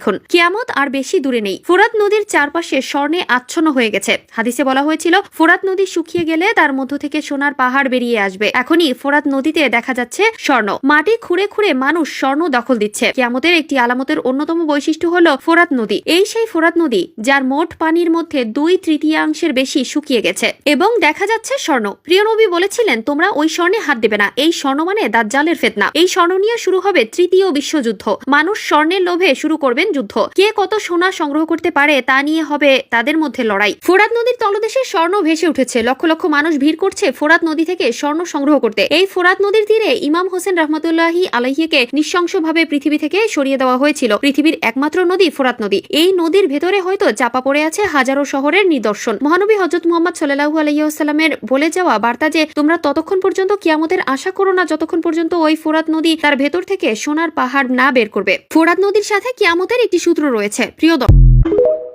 দেখুন, কিয়ামত আর বেশি দূরে নেই। ফোরাত নদীর চারপাশে স্বর্ণে আচ্ছন্ন হয়ে গেছে। হাদিসে বলা হয়েছিল, ফোরাত নদী শুকিয়ে গেলে তার মধ্য থেকে সোনার পাহাড় বেরিয়ে আসবে। এখনই ফোরাত নদীতে দেখা যাচ্ছে স্বর্ণ। মাটি খুঁড়ে খুঁড়ে মানুষ স্বর্ণ দখল দিচ্ছে। কিয়ামতের একটি আলামতের অন্যতম বৈশিষ্ট্য হলো ফোরাত নদী। এই সেই ফোরাত নদী যার মোট পানির মধ্যে 2/3 বেশি শুকিয়ে গেছে এবং দেখা যাচ্ছে স্বর্ণ। প্রিয় নবী বলেছিলেন, তোমরা ওই স্বর্ণে হাত দেবে না। এই স্বর্ণ মানে দাজ্জালের ফিতনা। এই স্বর্ণ নিয়ে শুরু হবে তৃতীয় বিশ্বযুদ্ধ। মানুষ স্বর্ণের লোভে শুরু করবেন যুদ্ধ। কে কত সোনা সংগ্রহ করতে পারে তা নিয়ে হবে তাদের মধ্যে লড়াই। ফোরাত নদীর তলদেশে স্বর্ণ ভেসে উঠেছে। লক্ষ লক্ষ মানুষ ভিড় করছে ফোরাত নদী থেকে স্বর্ণ সংগ্রহ করতে। এই ফোরাত নদীর তীরে ইমাম হোসেন রহমতুল্লাহি আলাইহিকে নৃশংসভাবে পৃথিবী থেকে সরিয়ে দেওয়া হয়েছিল। পৃথিবীর একমাত্র নদী ফোরাত নদী। এই নদীর ভেতরে হয়তো চাপা পড়ে আছে হাজারো শহরের নিদর্শন। মহানবী হযরত মুহাম্মদ সাল্লাল্লাহু আলাইহি ওয়াসাল্লামের বলে যাওয়া বার্তা যে তোমরা ততক্ষণ পর্যন্ত কিয়ামতের আশা করো না যতক্ষণ পর্যন্ত ওই ফোরাত নদী তার ভেতর থেকে সোনার পাহাড় না বের করবে। ফোরাত নদীর সাথে কিয়ামতের একটি সূত্র রয়েছে। প্রিয় দর্শক।